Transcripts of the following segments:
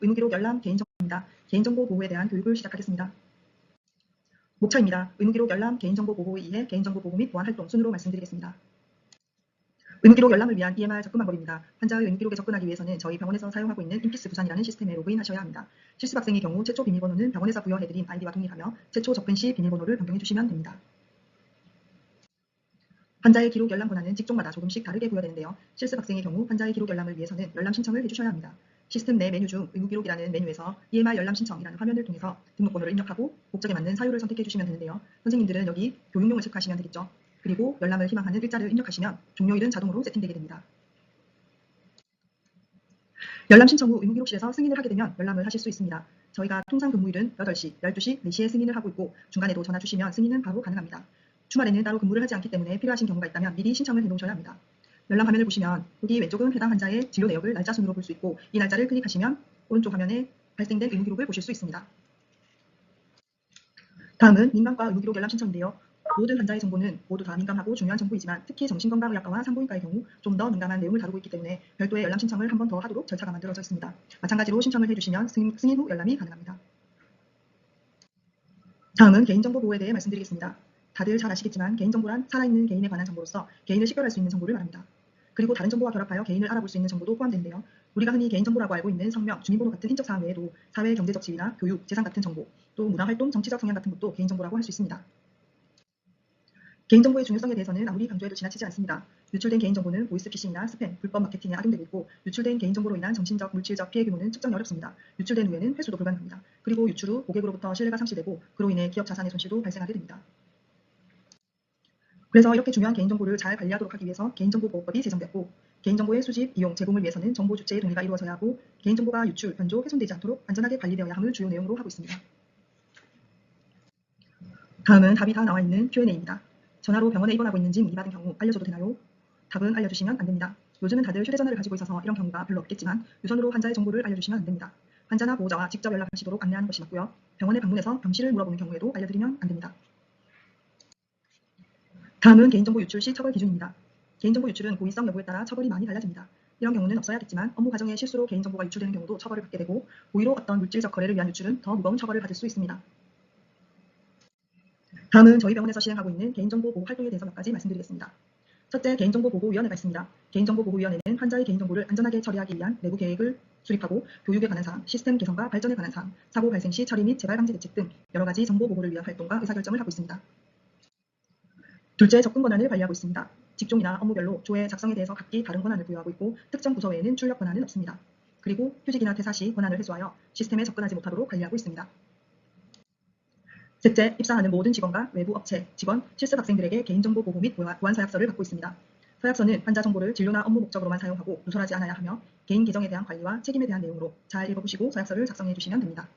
의무기록 열람 개인정보입니다. 개인정보 보호에 대한 교육을 시작하겠습니다. 목차입니다. 의무기록 열람 개인정보 보호에 의해 개인정보 보호 및 보안 활동 순으로 말씀드리겠습니다. 의무기록 열람을 위한 EMR 접근 방법입니다. 환자의 의무기록에 접근하기 위해서는 저희 병원에서 사용하고 있는 인피스 부산이라는 시스템에 로그인하셔야 합니다. 실습 학생의 경우 최초 비밀번호는 병원에서 부여해드린 아이디와 동일하며 최초 접근 시 비밀번호를 변경해 주시면 됩니다. 환자의 기록 열람 권한은 직종마다 조금씩 다르게 부여되는데요. 실습 학생의 경우 환자의 기록 열람을 위해서는 열람 신청을 해주셔야 합니다. 시스템 내 메뉴 중 의무기록이라는 메뉴에서 EMR 열람 신청이라는 화면을 통해서 등록번호를 입력하고 목적에 맞는 사유를 선택해 주시면 되는데요. 선생님들은 여기 교육용을 체크하시면 되겠죠. 그리고 열람을 희망하는 일자를 입력하시면 종료일은 자동으로 세팅되게 됩니다. 열람 신청 후 의무기록실에서 승인을 하게 되면 열람을 하실 수 있습니다. 저희가 통상 근무일은 8시, 12시, 4시에 승인을 하고 있고 중간에도 전화 주시면 승인은 바로 가능합니다. 주말에는 따로 근무를 하지 않기 때문에 필요하신 경우가 있다면 미리 신청을 해놓으셔야 합니다. 열람 화면을 보시면 여기 왼쪽은 해당 환자의 진료 내역을 날짜 순으로 볼 수 있고 이 날짜를 클릭하시면 오른쪽 화면에 발생된 의무기록을 보실 수 있습니다. 다음은 민간과 의무기록 열람 신청인데요. 모든 환자의 정보는 모두 다 민감하고 중요한 정보이지만 특히 정신건강의학과와 산부인과의 경우 좀 더 민감한 내용을 다루고 있기 때문에 별도의 열람 신청을 한 번 더 하도록 절차가 만들어져 있습니다. 마찬가지로 신청을 해주시면 승인 후 열람이 가능합니다. 다음은 개인정보 보호에 대해 말씀드리겠습니다. 다들 잘 아시겠지만 개인정보란 살아있는 개인에 관한 정보로서 개인을 식별할 수 있는 정보를 말합니다. 그리고 다른 정보와 결합하여 개인을 알아볼 수 있는 정보도 포함되는데요. 우리가 흔히 개인정보라고 알고 있는 성명, 주민번호 같은 인적 사항 외에도 사회 경제적 지위나 교육, 재산 같은 정보, 또 문화활동, 정치적 성향 같은 것도 개인정보라고 할 수 있습니다. 개인정보의 중요성에 대해서는 아무리 강조해도 지나치지 않습니다. 유출된 개인정보는 보이스피싱이나 스팸, 불법 마케팅에 악용되고 있고 유출된 개인정보로 인한 정신적, 물질적 피해 규모는 측정이 어렵습니다. 유출된 후에는 회수도 불가능합니다. 그리고 유출 후 고객으로부터 신뢰가 상실되고 그로 인해 기업 자산의 손실도 발생하게 됩니다. 그래서 이렇게 중요한 개인정보를 잘 관리하도록 하기 위해서 개인정보보호법이 제정되었고 개인정보의 수집, 이용, 제공을 위해서는 정보 주체의 동의가 이루어져야 하고 개인정보가 유출, 변조, 훼손되지 않도록 안전하게 관리되어야 함을 주요 내용으로 하고 있습니다. 다음은 답이 다 나와 있는 Q&A입니다. 전화로 병원에 입원하고 있는지 문의받은 경우 알려줘도 되나요? 답은 알려주시면 안 됩니다. 요즘은 다들 휴대전화를 가지고 있어서 이런 경우가 별로 없겠지만 유선으로 환자의 정보를 알려주시면 안 됩니다. 환자나 보호자와 직접 연락하시도록 안내하는 것이 맞고요. 병원에 방문해서 병실을 물어보는 경우에도 알려드리면 안 됩니다. 다음은 개인정보 유출 시 처벌 기준입니다. 개인정보 유출은 고의성 여부에 따라 처벌이 많이 달라집니다. 이런 경우는 없어야겠지만 업무 과정에 실수로 개인정보가 유출되는 경우도 처벌을 받게 되고 고의로 어떤 물질적 거래를 위한 유출은 더 무거운 처벌을 받을 수 있습니다. 다음은 저희 병원에서 시행하고 있는 개인정보 보호 활동에 대해서 몇 가지 말씀드리겠습니다. 첫째, 개인정보보호위원회가 있습니다. 개인정보보호위원회는 환자의 개인정보를 안전하게 처리하기 위한 내부 계획을 수립하고 교육에 관한 사항, 시스템 개선과 발전에 관한 사항, 사고 발생 시 처리 및 재발 방지 대책 등 여러 가지 정보 보호를 위한 활동과 의사결정을 하고 있습니다. 둘째, 접근 권한을 관리하고 있습니다. 직종이나 업무별로 조회, 작성에 대해서 각기 다른 권한을 부여하고 있고 특정 부서 외에는 출력 권한은 없습니다. 그리고 휴직이나 퇴사 시 권한을 회수하여 시스템에 접근하지 못하도록 관리하고 있습니다. 셋째, 입사하는 모든 직원과 외부 업체, 직원, 실습 학생들에게 개인정보 보호 및 보안 서약서를 받고 있습니다. 서약서는 환자 정보를 진료나 업무 목적으로만 사용하고 누설하지 않아야 하며 개인 계정에 대한 관리와 책임에 대한 내용으로 잘 읽어보시고 서약서를 작성해 주시면 됩니다.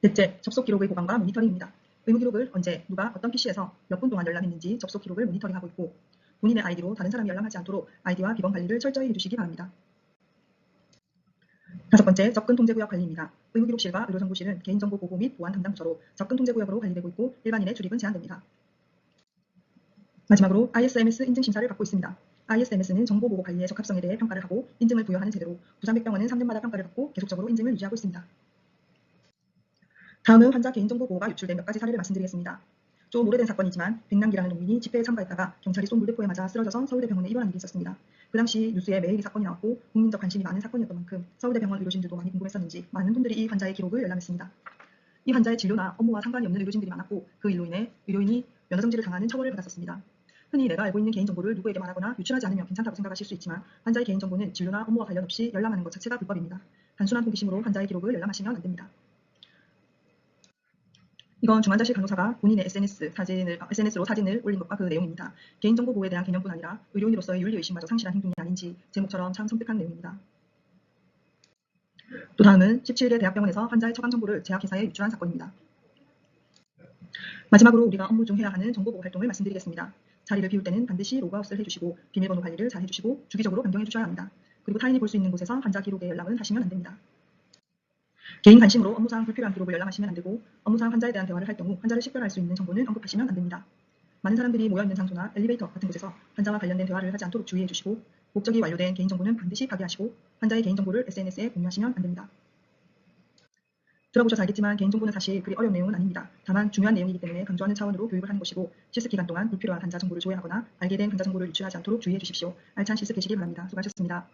넷째, 접속 기록의 보관과 모니터링입니다. 의무기록을 언제, 누가, 어떤 PC에서 몇 분 동안 열람했는지 접속 기록을 모니터링하고 있고 본인의 아이디로 다른 사람이 열람하지 않도록 아이디와 비번 관리를 철저히 해주시기 바랍니다. 다섯 번째, 접근 통제구역 관리입니다. 의무기록실과 의료정보실은 개인정보 보호 및 보안 담당 부서로 접근 통제구역으로 관리되고 있고 일반인의 출입은 제한됩니다. 마지막으로 ISMS 인증 심사를 받고 있습니다. ISMS는 정보보호 관리의 적합성에 대해 평가를 하고 인증을 부여하는 제도로 부산백병원은 3년마다 평가를 받고 계속적으로 인증을 유지하고 있습니다. 다음은 환자 개인정보 보호가 유출된 몇 가지 사례를 말씀드리겠습니다. 좀 오래된 사건이지만 백남기라는 농민이 집회에 참가했다가 경찰이 쏜 물대포에 맞아 쓰러져서 서울대병원에 입원한 일이 있었습니다. 그 당시 뉴스에 매일 이 사건이 나왔고 국민적 관심이 많은 사건이었던 만큼 서울대병원 의료진들도 많이 궁금했었는지 많은 분들이 이 환자의 기록을 열람했습니다. 이 환자의 진료나 업무와 상관이 없는 의료진들이 많았고 그 일로 인해 의료인이 면허정지를 당하는 처벌을 받았었습니다. 흔히 내가 알고 있는 개인정보를 누구에게 말하거나 유출하지 않으면 괜찮다고 생각하실 수 있지만 환자의 개인정보는 진료나 업무와 관련 없이 열람하는 것 자체가 불법입니다. 단순한 호기심으로 환자의 기록을 열람하시면 안 됩니다. 이건 중환자실 간호사가 본인의 SNS로 사진을 올린 것과 그 내용입니다. 개인정보 보호에 대한 개념뿐 아니라 의료인으로서의 윤리의식마저 상실한 행동이 아닌지 제목처럼 참 섬뜩한 내용입니다. 또 다음은 17개 대학병원에서 환자의 처방 정보를 제약회사에 유출한 사건입니다. 마지막으로 우리가 업무 중 해야 하는 정보보호 활동을 말씀드리겠습니다. 자리를 비울 때는 반드시 로그아웃을 해주시고 비밀번호 관리를 잘 해주시고 주기적으로 변경해 주셔야 합니다. 그리고 타인이 볼 수 있는 곳에서 환자 기록의 열람은 하시면 안 됩니다. 개인 관심으로 업무상 불필요한 기록을 열람하시면 안 되고 업무상 환자에 대한 대화를 할 경우 환자를 식별할 수 있는 정보는 언급하시면 안 됩니다. 많은 사람들이 모여있는 장소나 엘리베이터 같은 곳에서 환자와 관련된 대화를 하지 않도록 주의해 주시고 목적이 완료된 개인정보는 반드시 파기하시고 환자의 개인정보를 SNS에 공유하시면 안 됩니다. 들어보셔서 알겠지만 개인정보는 사실 그리 어려운 내용은 아닙니다. 다만 중요한 내용이기 때문에 강조하는 차원으로 교육을 하는 것이고 실습 기간 동안 불필요한 환자 정보를 조회하거나 알게 된 환자 정보를 유출하지 않도록 주의해 주십시오. 알찬 실습 되시길 바랍니다. 수고하셨습니다.